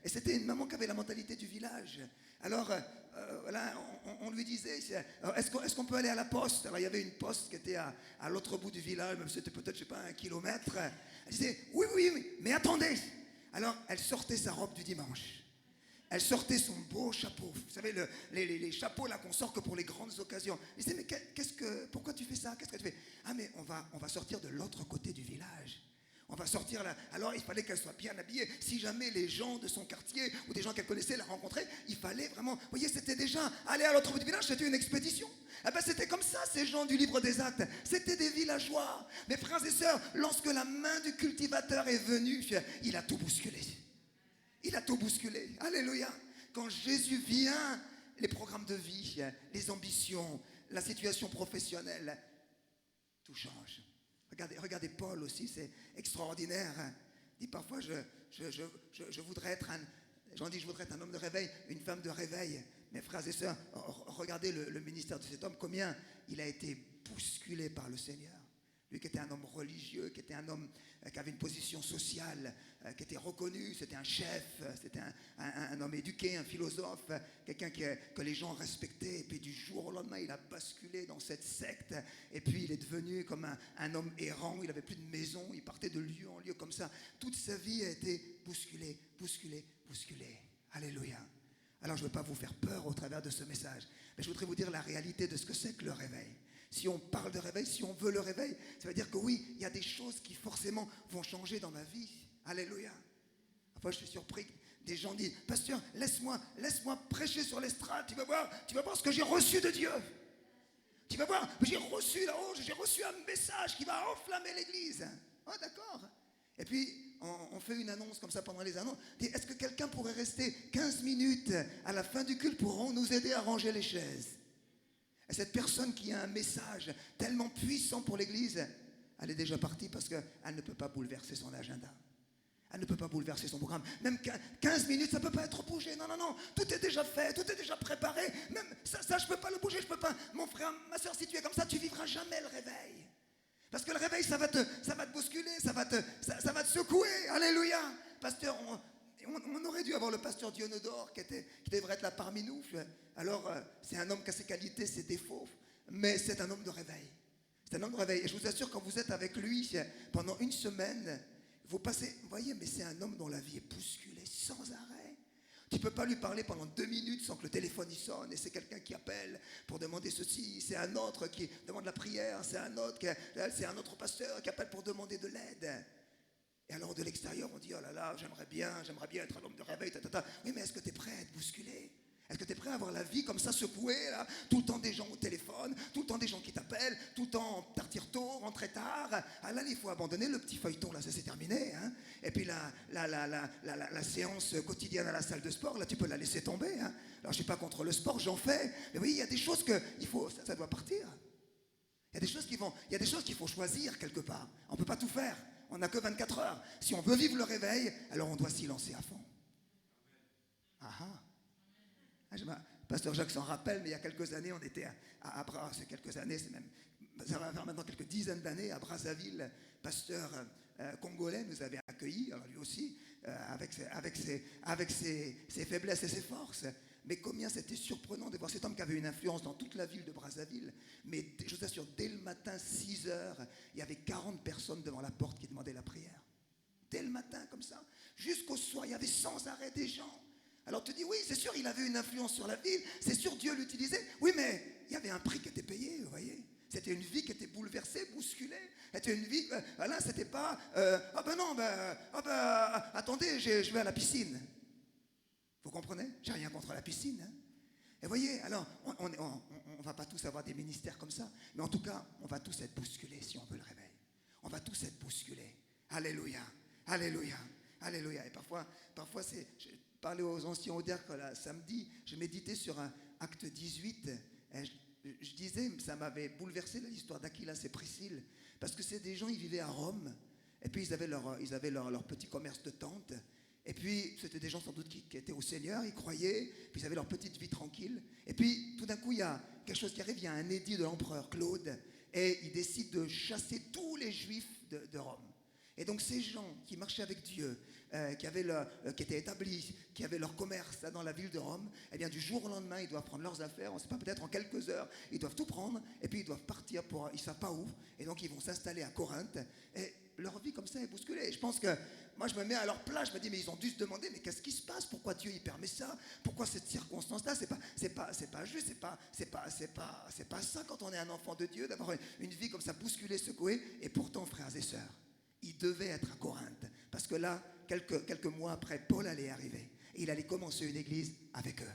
Speaker 1: Et c'était une maman qui avait la mentalité du village. Alors, là, on lui disait, est-ce qu'on peut aller à la poste? Alors, il y avait une poste qui était à l'autre bout du village, même si c'était peut-être, je ne sais pas, 1 kilomètre. Elle disait, oui, mais attendez. Alors, elle sortait sa robe du dimanche. Elle sortait son beau chapeau. Vous savez, les chapeaux là qu'on sort que pour les grandes occasions. Elle disait, mais pourquoi tu fais ça? Qu'est-ce que tu fais? Ah, mais on va sortir de l'autre côté du village. On va sortir là. Alors il fallait qu'elle soit bien habillée. Si jamais les gens de son quartier ou des gens qu'elle connaissait la rencontraient, il fallait vraiment... Vous voyez, c'était déjà... Aller à l'autre bout du village, c'était une expédition. Eh ben, c'était comme ça, ces gens du livre des Actes. C'était des villageois. Mes frères et sœurs, lorsque la main du cultivateur est venue, il a tout bousculé. Il a tout bousculé. Alléluia. Quand Jésus vient, les programmes de vie, les ambitions, la situation professionnelle, tout change. Regardez Paul aussi, c'est extraordinaire. Il dit parfois, je voudrais être je voudrais être un homme de réveil, une femme de réveil. Mes frères et sœurs, regardez le ministère de cet homme, combien il a été bousculé par le Seigneur. Lui qui était un homme religieux, qui était un homme qui avait une position sociale, qui était reconnu, c'était un chef, c'était un homme éduqué, un philosophe, quelqu'un que les gens respectaient. Et puis du jour au lendemain, il a basculé dans cette secte. Et puis il est devenu comme un homme errant, il n'avait plus de maison, il partait de lieu en lieu comme ça. Toute sa vie a été bousculée, bousculée, bousculée. Alléluia. Alors je ne veux pas vous faire peur au travers de ce message, mais je voudrais vous dire la réalité de ce que c'est que le réveil. Si on parle de réveil, si on veut le réveil, ça veut dire que oui, il y a des choses qui forcément vont changer dans ma vie. Alléluia. Parfois, je suis surpris. Des gens disent, pasteur, laisse-moi prêcher sur l'estrade. Tu vas voir ce que j'ai reçu de Dieu. Tu vas voir, j'ai reçu là-haut, j'ai reçu un message qui va enflammer l'église. Ah, d'accord. Et puis, on fait une annonce comme ça pendant les annonces. Est-ce que quelqu'un pourrait rester 15 minutes à la fin du culte pour nous aider à ranger les chaises? Et cette personne qui a un message tellement puissant pour l'église, elle est déjà partie parce qu'elle ne peut pas bouleverser son agenda. Elle ne peut pas bouleverser son programme. Même 15 minutes, ça ne peut pas être bougé. Non, non, non. Tout est déjà fait, tout est déjà préparé. Même ça je ne peux pas le bouger, je peux pas. Mon frère, ma soeur, si tu es comme ça, tu ne vivras jamais le réveil. Parce que le réveil, ça va te bousculer, ça va te secouer. Alléluia. Pasteur, on aurait dû avoir le pasteur Dionysos qui devrait être là parmi nous. Alors, c'est un homme qui a ses qualités, ses défauts, mais c'est un homme de réveil. C'est un homme de réveil. Et je vous assure, quand vous êtes avec lui pendant une semaine, vous passez, vous voyez, mais c'est un homme dont la vie est bousculée sans arrêt. Tu ne peux pas lui parler pendant 2 minutes sans que le téléphone y sonne. Et c'est quelqu'un qui appelle pour demander ceci. C'est un autre qui demande la prière. C'est un autre pasteur qui appelle pour demander de l'aide. Et alors de l'extérieur, on dit, oh là là, j'aimerais bien être un homme de réveil. Oui, mais est-ce que tu es prêt à être bousculé? Est-ce que tu es prêt à avoir la vie comme ça secouée, là? Tout le temps des gens au téléphone, tout le temps des gens qui t'appellent, tout le temps partir tôt, rentrer tard. Ah là, il faut abandonner le petit feuilleton, là, ça c'est terminé. Hein. Et puis la séance quotidienne à la salle de sport, là, tu peux la laisser tomber. Hein. Alors, je ne suis pas contre le sport, j'en fais. Mais oui, il y a des choses ça doit partir. Il y a des choses qu'il faut choisir quelque part. On ne peut pas tout faire. On n'a que 24 heures. Si on veut vivre le réveil, alors on doit s'y lancer à fond. Ah ah. Pasteur Jacques s'en rappelle, mais il y a quelques années, on était c'est quelques années, ça va faire maintenant quelques dizaines d'années, à Brazzaville. Pasteur congolais nous avait accueillis, alors lui aussi, avec ses faiblesses et ses forces. Mais combien c'était surprenant de voir cet homme qui avait une influence dans toute la ville de Brazzaville. Mais je vous assure, dès le matin, 6 heures, il y avait 40 personnes devant la porte qui demandaient la prière. Dès le matin, comme ça, jusqu'au soir, il y avait sans arrêt des gens. Alors tu dis, oui, c'est sûr, il avait une influence sur la ville, c'est sûr, Dieu l'utilisait. Oui, mais il y avait un prix qui était payé, vous voyez. C'était une vie qui était bouleversée, bousculée. C'était une vie, là, c'était pas, attendez, je vais à la piscine. Vous comprenez? J'ai rien contre la piscine. Hein. Et voyez, alors, on ne va pas tous avoir des ministères comme ça, mais en tout cas, on va tous être bousculés si on veut le réveil. On va tous être bousculés. Alléluia, alléluia, alléluia. Et parfois je parlais aux anciens audiacres samedi, je méditais sur un acte 18, et je disais, ça m'avait bouleversé l'histoire d'Aquilas et Priscille, parce que c'est des gens, ils vivaient à Rome, et puis ils avaient leur petit commerce de tentes. Et puis, c'était des gens sans doute qui étaient au Seigneur, ils croyaient, puis ils avaient leur petite vie tranquille. Et puis, tout d'un coup, il y a quelque chose qui arrive, il y a un édit de l'empereur Claude, et il décide de chasser tous les Juifs de Rome. Et donc, ces gens qui marchaient avec Dieu, qui étaient établis, qui avaient leur commerce là, dans la ville de Rome, eh bien, du jour au lendemain, ils doivent prendre leurs affaires, on ne sait pas, peut-être en quelques heures, ils doivent tout prendre, et puis ils doivent partir ils ne savent pas où, et donc ils vont s'installer à Corinthe, et leur vie comme ça est bousculée. Et je pense que, moi je me mets à leur place, je me dis, mais ils ont dû se demander, mais qu'est-ce qui se passe? Pourquoi Dieu il permet ça? Pourquoi cette circonstance-là? C'est pas juste, c'est pas ça quand on est un enfant de Dieu, d'avoir une vie comme ça bousculée, secouée. Et pourtant, frères et sœurs, Il devait être à Corinthe. Parce que là, quelques mois après, Paul allait arriver. Et il allait commencer une église avec eux.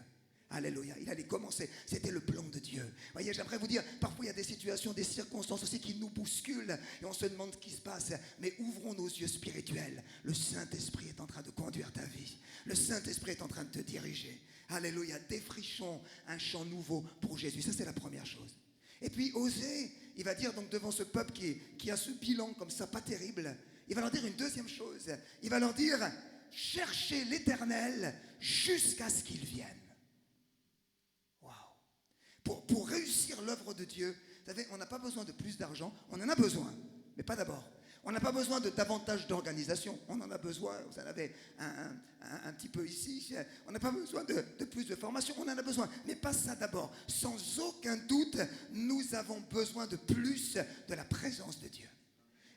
Speaker 1: Alléluia. Il allait commencer. C'était le plan de Dieu. Voyez, j'aimerais vous dire, parfois il y a des situations, des circonstances aussi qui nous bousculent et on se demande ce qui se passe. Mais ouvrons nos yeux spirituels. Le Saint-Esprit est en train de conduire ta vie. Le Saint-Esprit est en train de te diriger. Alléluia. Défrichons un champ nouveau pour Jésus. Ça, c'est la première chose. Et puis, oser, il va dire donc devant ce peuple qui a ce bilan comme ça, pas terrible, il va leur dire une deuxième chose. Il va leur dire, cherchez l'Éternel jusqu'à ce qu'il vienne. Pour réussir l'œuvre de Dieu, vous savez, on n'a pas besoin de plus d'argent, on en a besoin, mais pas d'abord. On n'a pas besoin de davantage d'organisation, on en a besoin, vous en avez un petit peu ici, on n'a pas besoin de plus de formation, on en a besoin, mais pas ça d'abord. Sans aucun doute, nous avons besoin de plus de la présence de Dieu.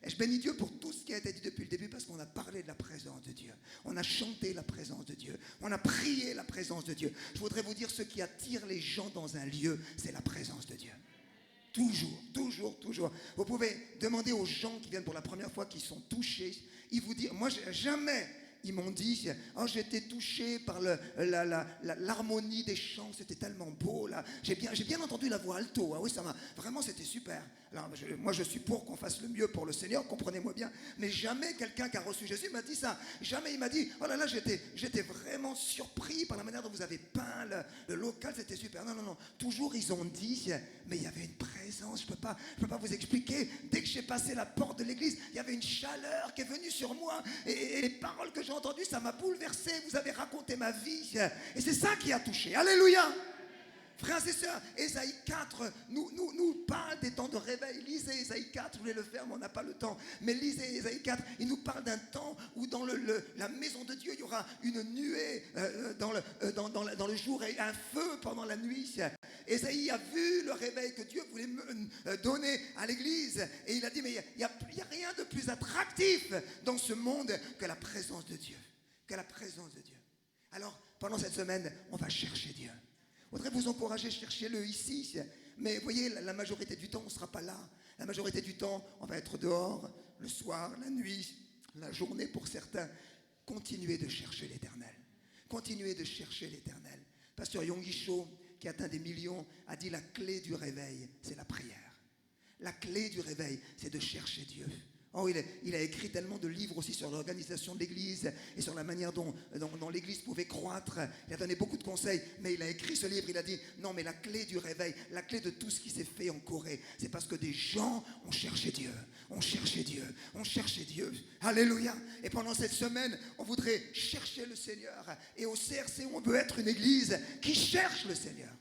Speaker 1: Et je bénis Dieu pour tout ce qui a été dit depuis le début parce qu'on a parlé de la présence de Dieu. On a chanté la présence de Dieu. On a prié la présence de Dieu. Je voudrais vous dire, ce qui attire les gens dans un lieu, c'est la présence de Dieu. Toujours, toujours, toujours. Vous pouvez demander aux gens qui viennent pour la première fois, qui sont touchés, ils vous disent, moi jamais... Ils m'ont dit, oh, j'ai été touché par l'harmonie des chants, c'était tellement beau là. J'ai bien entendu la voix alto. Ah oui, vraiment, c'était super. Alors, moi, je suis pour qu'on fasse le mieux pour le Seigneur, comprenez-moi bien. Mais jamais quelqu'un qui a reçu Jésus m'a dit ça. Jamais il m'a dit, oh là là, j'étais vraiment surpris par la manière dont vous avez peint le local, c'était super. Non, non, non. Toujours, ils ont dit, mais il y avait une présence. Je peux pas vous expliquer. Dès que j'ai passé la porte de l'église, il y avait une chaleur qui est venue sur moi et les paroles que j'ai entendu, ça m'a bouleversé. Vous avez raconté ma vie et c'est ça qui a touché. Alléluia. Frères et sœurs, Ésaïe 4 nous parle des temps de réveil. Lisez Ésaïe 4, je voulais le faire mais on n'a pas le temps, mais lisez Ésaïe 4, il nous parle d'un temps où dans la maison de Dieu il y aura une nuée dans le jour et un feu pendant la nuit. Ésaïe a vu le réveil que Dieu voulait donner à l'église et il a dit, mais il n'y a rien de plus attractif dans ce monde que la présence de Dieu, Alors pendant cette semaine on va chercher Dieu. Je voudrais vous encourager, cherchez-le ici. Mais vous voyez, la majorité du temps, on ne sera pas là. La majorité du temps, on va être dehors, le soir, la nuit, la journée pour certains. Continuez de chercher l'Éternel. Continuez de chercher l'Éternel. Pasteur Yonggi Cho, qui atteint des millions, a dit la clé du réveil, c'est la prière. La clé du réveil, c'est de chercher Dieu. Oh, il a écrit tellement de livres aussi sur l'organisation de l'Église et sur la manière dont l'Église pouvait croître. Il a donné beaucoup de conseils, mais il a écrit ce livre, il a dit, non, mais la clé du réveil, la clé de tout ce qui s'est fait en Corée, c'est parce que des gens ont cherché Dieu, ont cherché Dieu, ont cherché Dieu. Alléluia. Et pendant cette semaine, on voudrait chercher le Seigneur. Et au CRC, on veut être une Église qui cherche le Seigneur.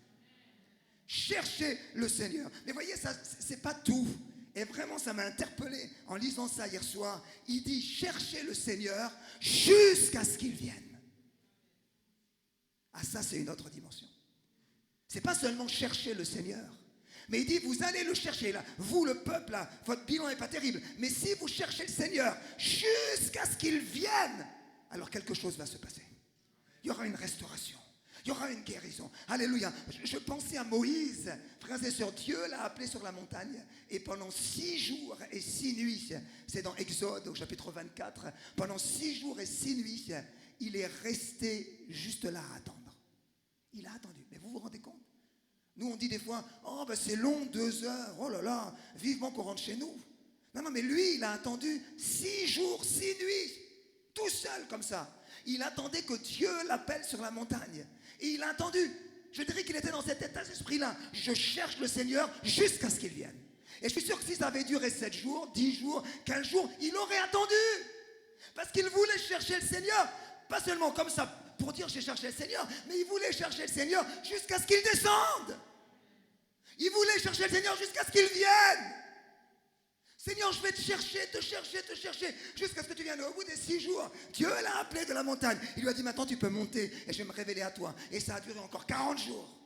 Speaker 1: Chercher le Seigneur. Mais voyez, ça, c'est pas tout. Et vraiment, ça m'a interpellé en lisant ça hier soir. Il dit, cherchez le Seigneur jusqu'à ce qu'il vienne. Ah, ça, c'est une autre dimension. C'est pas seulement chercher le Seigneur. Mais il dit, vous allez le chercher là. Vous, le peuple là, votre bilan n'est pas terrible. Mais si vous cherchez le Seigneur jusqu'à ce qu'il vienne, alors quelque chose va se passer. Il y aura une restauration. Il y aura une guérison. Alléluia. Je pensais à Moïse. Frères et sœurs, Dieu l'a appelé sur la montagne. Et pendant 6 jours et 6 nuits, c'est dans Exode au chapitre 24, pendant 6 jours et 6 nuits, il est resté juste là à attendre. Il a attendu. Mais vous vous rendez compte? Nous, on dit des fois, oh ben c'est long, 2 heures. Oh là là, vivement qu'on rentre chez nous. Non, mais lui, il a attendu 6 jours, 6 nuits. Tout seul comme ça. Il attendait que Dieu l'appelle sur la montagne. Et il a attendu. Je dirais qu'il était dans cet état d'esprit-là. Je cherche le Seigneur jusqu'à ce qu'il vienne. Et je suis sûr que si ça avait duré 7 jours, 10 jours, 15 jours, il aurait attendu. Parce qu'il voulait chercher le Seigneur. Pas seulement comme ça pour dire j'ai cherché le Seigneur, mais il voulait chercher le Seigneur jusqu'à ce qu'il descende. Il voulait chercher le Seigneur jusqu'à ce qu'il vienne. Seigneur, je vais te chercher, jusqu'à ce que tu viennes. Au bout des 6 jours, Dieu l'a appelé de la montagne. Il lui a dit, maintenant tu peux monter et je vais me révéler à toi. Et ça a duré encore 40 jours.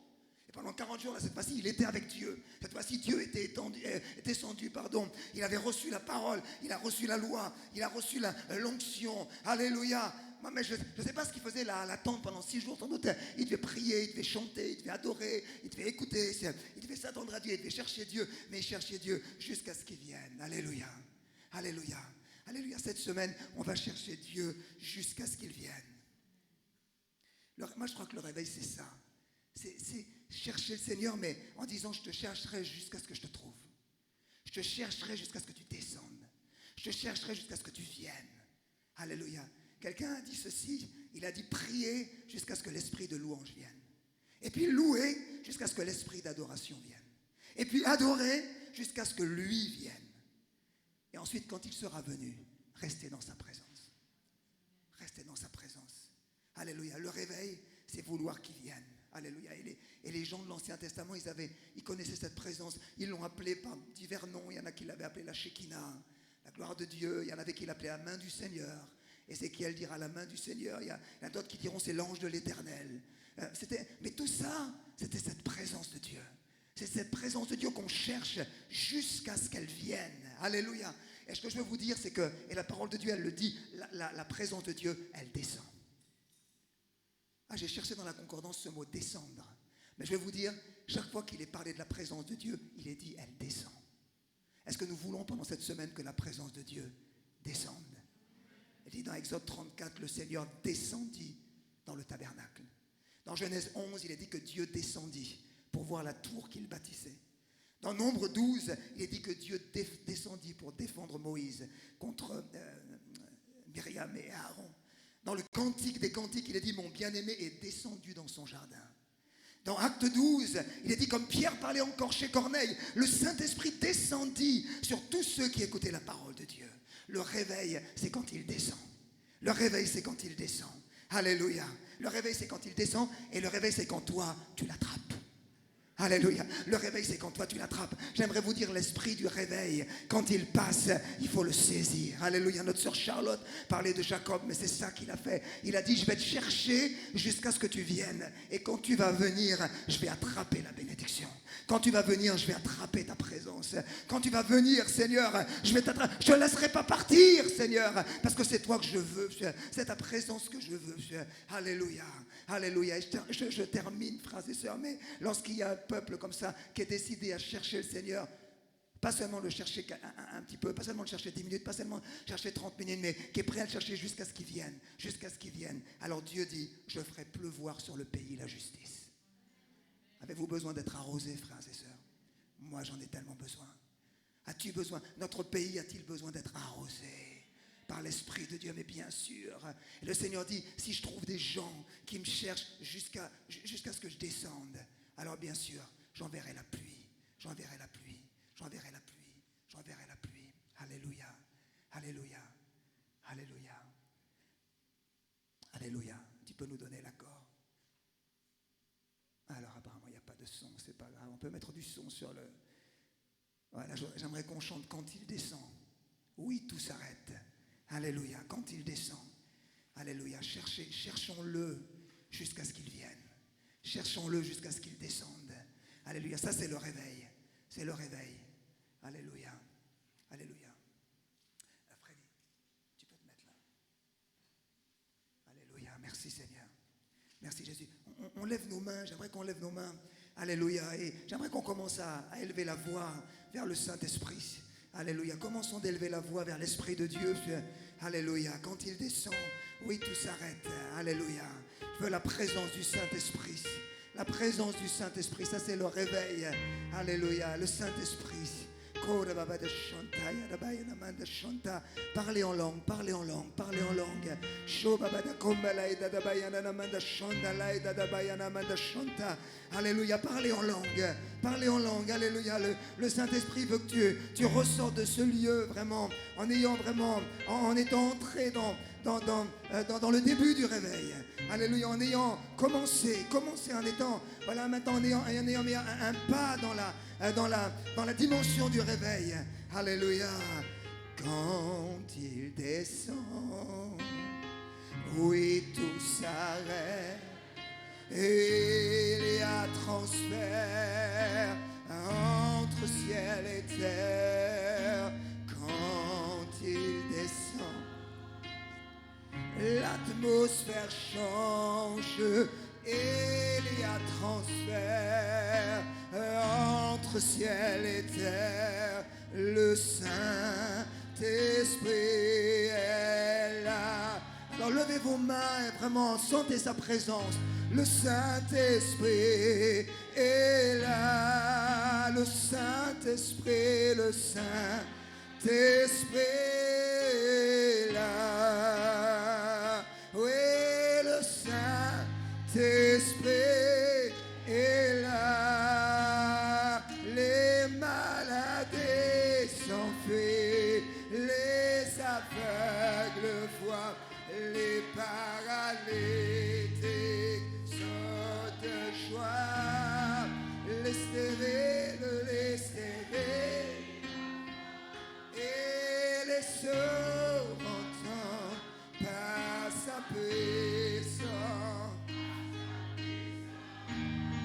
Speaker 1: Et pendant 40 jours, là, cette fois-ci, il était avec Dieu. Cette fois-ci, Dieu était descendu. Il avait reçu la parole, il a reçu la loi, il a reçu l'onction. Alléluia. Mais je ne sais pas ce qu'il faisait là, à l'attente pendant 6 jours. Sans doute, il devait prier, il devait chanter, il devait adorer, il devait écouter, il devait s'attendre à Dieu, il devait chercher Dieu. Mais il cherchait Dieu jusqu'à ce qu'il vienne. Alléluia. Alléluia. Alléluia, cette semaine, on va chercher Dieu jusqu'à ce qu'il vienne. Moi, je crois que le réveil, c'est ça. C'est chercher le Seigneur, mais en disant, je te chercherai jusqu'à ce que je te trouve. Je te chercherai jusqu'à ce que tu descendes. Je te chercherai jusqu'à ce que tu viennes. Alléluia. Quelqu'un a dit ceci, il a dit prier jusqu'à ce que l'esprit de louange vienne. Et puis louer jusqu'à ce que l'esprit d'adoration vienne. Et puis adorer jusqu'à ce que lui vienne. Et ensuite, quand il sera venu, restez dans sa présence. Restez dans sa présence. Alléluia. Le réveil, c'est vouloir qu'il vienne. Alléluia. Et les gens de l'Ancien Testament, ils connaissaient cette présence. Ils l'ont appelée par divers noms. Il y en a qui l'avaient appelée la Shekinah, la gloire de Dieu. Il y en avait qui l'appelaient la main du Seigneur. Ézéchiel dira la main du Seigneur. Il y en a d'autres qui diront c'est l'ange de l'Éternel. Mais tout ça, c'était cette présence de Dieu. C'est cette présence de Dieu qu'on cherche jusqu'à ce qu'elle vienne. Alléluia. Et ce que je veux vous dire, c'est que, et la parole de Dieu, elle le dit, la présence de Dieu, elle descend. J'ai cherché dans la concordance ce mot descendre. Mais je vais vous dire, chaque fois qu'il est parlé de la présence de Dieu, il est dit, elle descend. Est-ce que nous voulons pendant cette semaine que la présence de Dieu descende? Il dit dans Exode 34, le Seigneur descendit dans le tabernacle. Dans Genèse 11, il est dit que Dieu descendit pour voir la tour qu'il bâtissait. Dans Nombre 12, il est dit que Dieu descendit pour défendre Moïse contre Myriam et Aaron. Dans le Cantique des Cantiques, il est dit « Mon bien-aimé est descendu dans son jardin ». Dans Acte 12, il est dit comme Pierre parlait encore chez Corneille, le Saint-Esprit descendit sur tous ceux qui écoutaient la parole de Dieu. Le réveil, c'est quand il descend. Le réveil, c'est quand il descend. Alléluia. Le réveil, c'est quand il descend et le réveil, c'est quand toi, tu l'attrapes. Alléluia. Le réveil, c'est quand toi tu l'attrapes. J'aimerais vous dire l'esprit du réveil. Quand il passe, il faut le saisir. Alléluia. Notre sœur Charlotte parlait de Jacob, mais c'est ça qu'il a fait. Il a dit, je vais te chercher jusqu'à ce que tu viennes. Et quand tu vas venir, je vais attraper la bénédiction. Quand tu vas venir, je vais attraper ta présence. Quand tu vas venir, Seigneur, je vais t'attraper. Je ne te laisserai pas partir, Seigneur, parce que c'est toi que je veux. C'est ta présence que je veux. Alléluia. Alléluia. Je termine, frères et sœurs, mais lorsqu'il y a un peuple comme ça qui est décidé à chercher le Seigneur, pas seulement le chercher un petit peu, pas seulement le chercher 10 minutes, pas seulement chercher 30 minutes, mais qui est prêt à le chercher jusqu'à ce qu'il vienne, jusqu'à ce qu'il vienne. Alors Dieu dit, je ferai pleuvoir sur le pays la justice. Avez-vous besoin d'être arrosé, frères et sœurs? Moi, j'en ai tellement besoin. As-tu besoin? Notre pays a-t-il besoin d'être arrosé par l'Esprit de Dieu? Mais bien sûr. Et le Seigneur dit, si je trouve des gens qui me cherchent jusqu'à ce que je descende, alors bien sûr, j'enverrai la pluie, j'enverrai la pluie, j'enverrai la pluie, j'enverrai la pluie. Alléluia, alléluia, alléluia, alléluia. Tu peux nous donner l'accord? Alors apparemment, il n'y a pas de son, c'est pas grave. On peut mettre du son sur le... Voilà, j'aimerais qu'on chante quand il descend. Oui, tout s'arrête. Alléluia, quand il descend. Alléluia, cherchons-le jusqu'à ce qu'il vienne. Cherchons-le jusqu'à ce qu'il descende. Alléluia, ça c'est le réveil. C'est le réveil. Alléluia, alléluia. Freddy, tu peux te mettre là. Alléluia, merci Seigneur. Merci Jésus. On lève nos mains, j'aimerais qu'on lève nos mains. Alléluia. Et j'aimerais qu'on commence à élever la voix vers le Saint-Esprit. Alléluia. Commençons d'élever la voix vers l'Esprit de Dieu. Alléluia. Quand il descend, oui, tout s'arrête. Alléluia. Je veux la présence du Saint-Esprit. La présence du Saint-Esprit, ça c'est le réveil. Alléluia. Le Saint-Esprit. Parlez en langue, parlez en langue, parlez en langue. Alléluia, parlez en langue, parlez en langue. Alléluia, le Saint-Esprit veut que tu ressortes de ce lieu vraiment, en étant entré dans le début du réveil. Alléluia, en ayant commencé en étant, voilà, maintenant en ayant mis un pas dans la dimension du réveil. Alléluia. Quand il descend, oui, tout s'arrête. Et il y a transfert entre ciel et terre. Quand il descend, l'atmosphère change. Et il y a transfert entre ciel et terre. Le Saint-Esprit vos mains et vraiment sentez sa présence. Le Saint-Esprit est là. Le Saint-Esprit, le Saint-Esprit est là. Oui, le Saint-Esprit est là. Les malades s'enfuient, les aveugles voient, les paralytiques sautent de joie, les stériles, et les sourds entendent par sa puissance.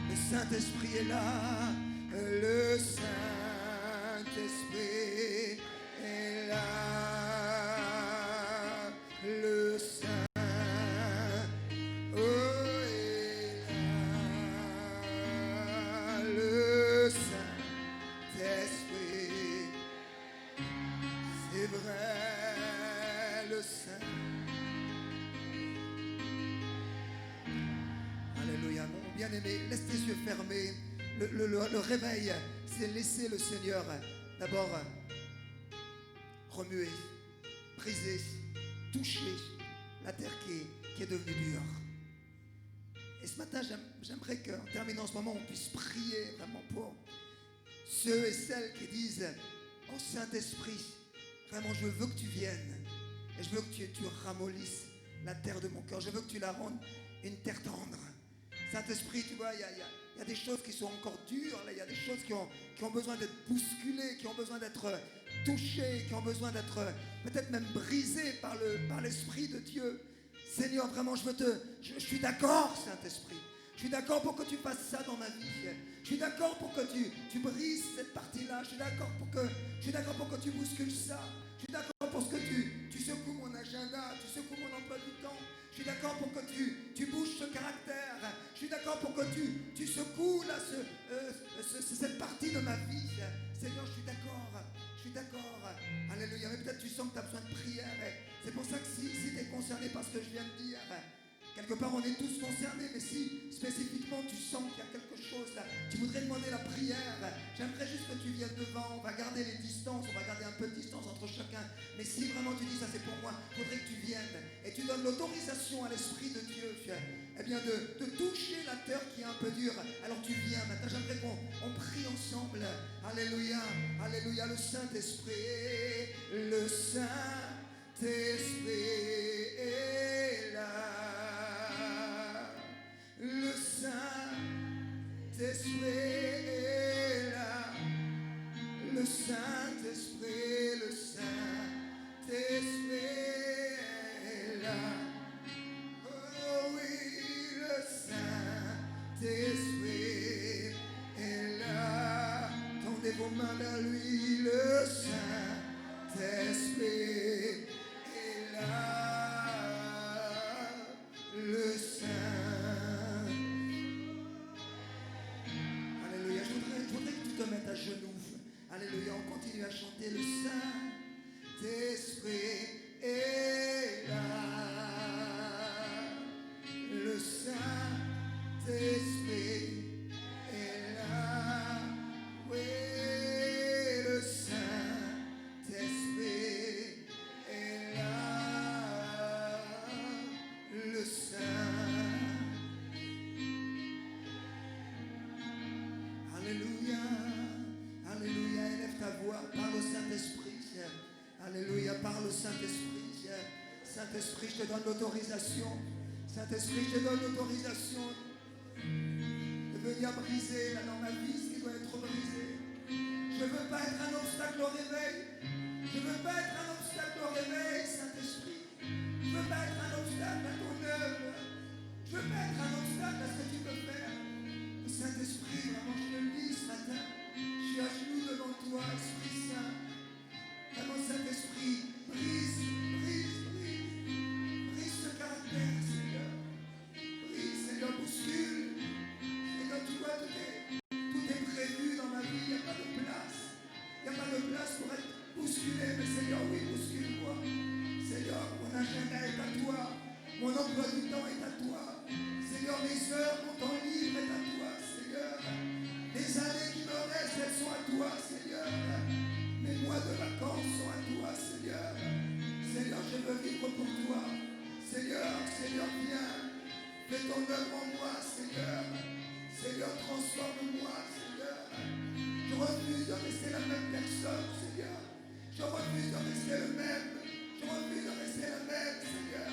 Speaker 1: Le Saint-Esprit est là, le Saint-Esprit est là, le Saint, oh, est là, le Saint-Esprit, c'est vrai, le Saint. Alléluia, mon bien-aimé, laisse tes yeux fermés. Le réveil, c'est laisser le Seigneur d'abord remuer, briser, toucher la terre qui est devenue dure. Et ce matin, j'aimerais qu'en terminant ce moment, on puisse prier vraiment pour ceux et celles qui disent: oh Saint-Esprit, vraiment je veux que tu viennes et je veux que tu ramollisses la terre de mon cœur. Je veux que tu la rendes une terre tendre. Saint-Esprit, tu vois, il y a des choses qui sont encore dures, il y a des choses qui ont besoin d'être bousculées, qui ont besoin d'être touchées, qui ont besoin d'être peut-être même brisées par l'Esprit de Dieu. Seigneur, vraiment, je suis d'accord, Saint-Esprit. Je suis d'accord pour que tu fasses ça dans ma vie. Je suis d'accord pour que tu brises cette partie-là. Je suis d'accord pour que tu bouscules ça. Je suis d'accord pour que tu secoues mon agenda, tu secoues mon emploi du temps. Je suis d'accord pour que tu bouges ce caractère. Je suis d'accord pour que tu secoues là, cette partie de ma vie. Seigneur, je suis d'accord. Je suis d'accord. Alléluia. Mais peut-être tu sens que tu as besoin de prière. C'est pour ça que si tu es concerné par ce que je viens de dire, quelque part on est tous concernés, mais si spécifiquement tu sens qu'il y a quelque chose là, tu voudrais demander la prière, j'aimerais juste que tu viennes devant. On va garder les distances, on va garder un peu de distance entre chacun. Mais si vraiment tu dis ça c'est pour moi, il faudrait que tu viennes et tu donnes l'autorisation à l'Esprit de Dieu, eh bien de toucher la terre qui est un peu dure. Alors tu viens maintenant, j'aimerais qu'on prie ensemble. Alléluia, alléluia, le Saint-Esprit, le Saint-Esprit est là. Le Saint-Esprit est là. Le Saint-Esprit, le Saint-Esprit est là. Oh oui, le Saint-Esprit est là. Tendez vos mains vers lui, le Saint-Esprit est là. Le Saint. Alléluia. Je voudrais que tu te mettes à genoux. Alléluia. On continue à chanter. Le Saint-Esprit est là. Le Saint-Esprit est là. Oui, le Saint-Esprit est là. Le Saint. Alléluia. Alléluia. Élève ta voix. Parle au Saint-Esprit. Alléluia. Parle au Saint-Esprit. Saint-Esprit, je te donne l'autorisation. Saint-Esprit, je te donne l'autorisation de venir briser là dans ma vie ce qui doit être brisé. Je ne veux pas être un obstacle au réveil. Je ne veux pas être un obstacle au réveil, Saint-Esprit. Je ne veux pas être un obstacle à ton œuvre. Je ne veux pas être un obstacle à ce que tu peux faire. Saint-Esprit, vraiment, je te le dis ce matin. Je suis à genoux devant toi, Esprit Saint. Vraiment, Saint-Esprit, brise ce caractère, Seigneur. Brise, Seigneur, bouscule. Seigneur, tu vois, tout est prévu dans ma vie. Il n'y a pas de place. Il n'y a pas de place pour être bousculé. Mais Seigneur, oui, bouscule-moi. Seigneur, mon agenda est à toi. Mon toi, Seigneur. Mes mois de vacances sont à toi, Seigneur. Seigneur, je veux vivre pour toi. Seigneur, Seigneur, viens. Fais ton œuvre en moi, Seigneur. Seigneur, transforme-moi, Seigneur. Je refuse de rester la même personne, Seigneur. Je refuse de rester le même. Je refuse de rester la même, Seigneur.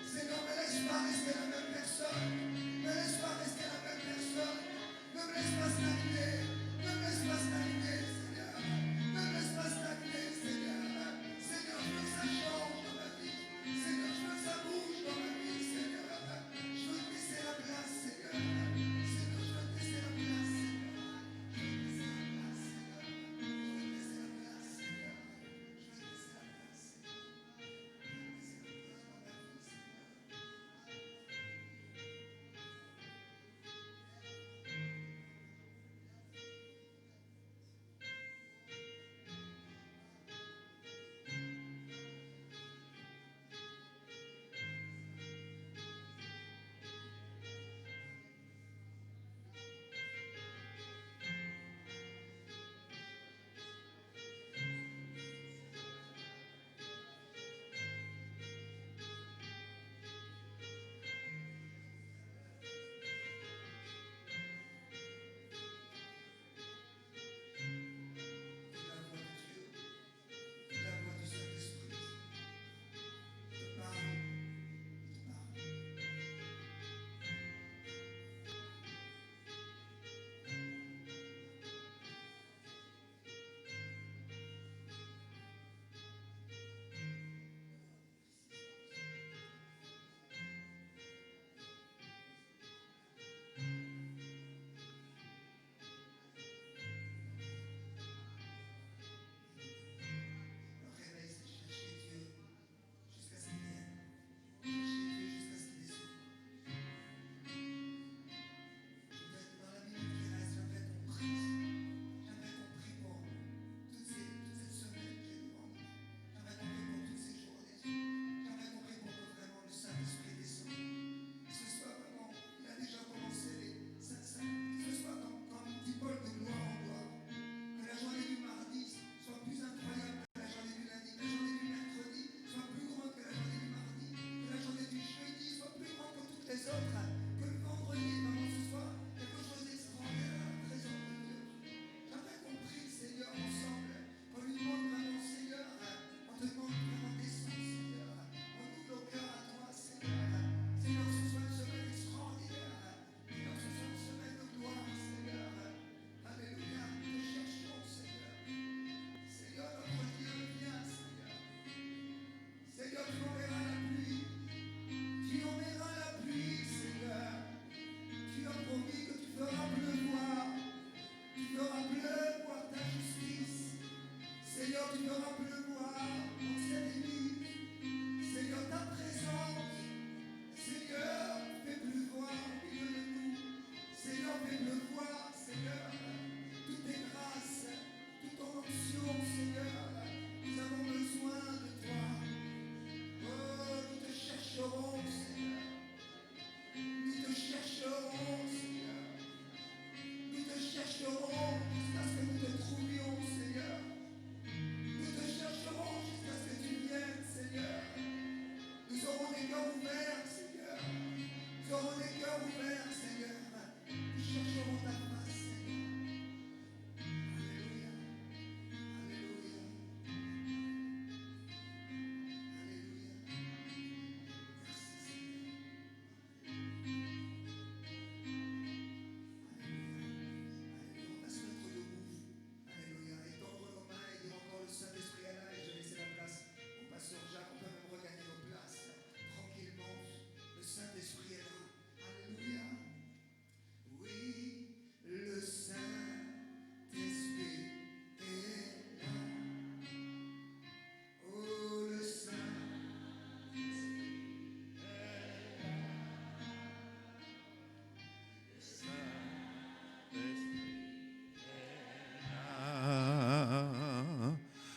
Speaker 1: Seigneur, ne me laisse pas rester la même personne. Ne me laisse pas rester la même personne. Ne me laisse pas stagner. Ne me laisse pas stagner, Seigneur. Ne me laisse pas stagner, Seigneur. Seigneur, je veux que ça change dans ma vie. Seigneur, je veux que ça bouge dans ma vie, Seigneur. Je veux te laisser la place, Seigneur. Seigneur, je veux te laisser la place, Seigneur.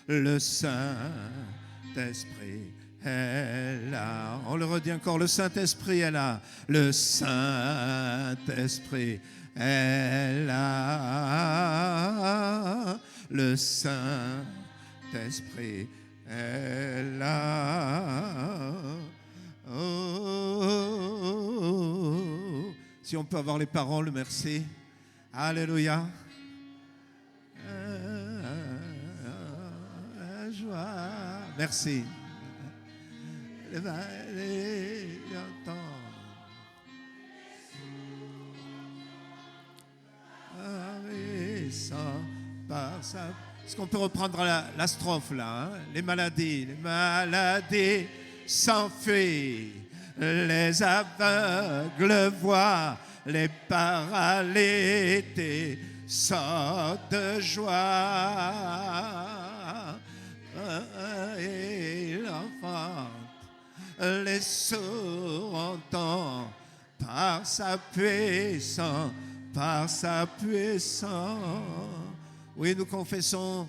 Speaker 2: Le Saint-Esprit est là. On le redit encore, le Saint-Esprit est là. Le Saint-Esprit est là. le Saint-Esprit est là. Oh, si on peut avoir les paroles, merci. Alléluia. Joie. Merci. Les vallées d'antan. Par sa... Est-ce qu'on peut reprendre la strophe là, hein? Les maladies s'enfuient, les aveugles voient, les paralytés sortent de joie. Et l'enfant, les sourds entendent par sa puissance, par sa puissance. Oui, nous confessons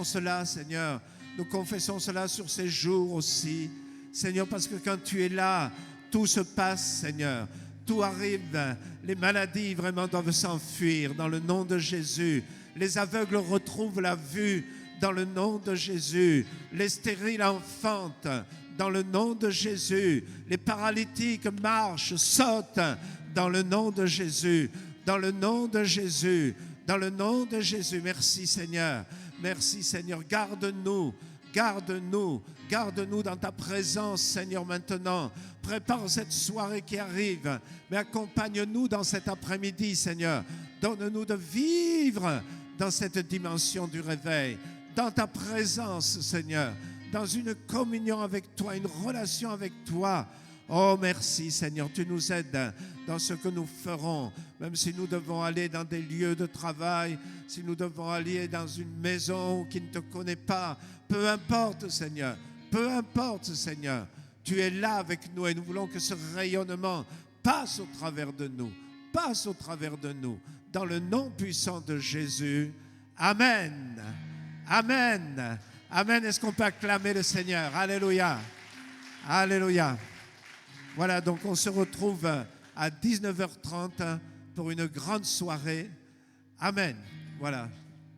Speaker 2: cela, Seigneur. Nous confessons cela sur ces jours aussi, Seigneur, parce que quand tu es là, tout se passe, Seigneur. Tout arrive. Les maladies vraiment doivent s'enfuir dans le nom de Jésus. Les aveugles retrouvent la vue dans le nom de Jésus. Les stériles enfantent dans le nom de Jésus. Les paralytiques marchent, sautent dans le nom de Jésus. Dans le nom de Jésus. Dans le nom de Jésus. Merci Seigneur. Merci Seigneur. Garde-nous. Garde-nous. Garde-nous dans ta présence, Seigneur, maintenant. Prépare cette soirée qui arrive. Mais accompagne-nous dans cet après-midi, Seigneur. Donne-nous de vivre dans cette dimension du réveil. Dans ta présence, Seigneur. Dans une communion avec toi, une relation avec toi. Oh, merci Seigneur, tu nous aides dans ce que nous ferons, même si nous devons aller dans des lieux de travail, si nous devons aller dans une maison qui ne te connaît pas, peu importe Seigneur, tu es là avec nous et nous voulons que ce rayonnement passe au travers de nous, dans le nom puissant de Jésus. Amen, amen, amen. Est-ce qu'on peut acclamer le Seigneur? Alléluia, alléluia. Voilà, donc on se retrouve à 19h30 pour une grande soirée. Amen. Voilà.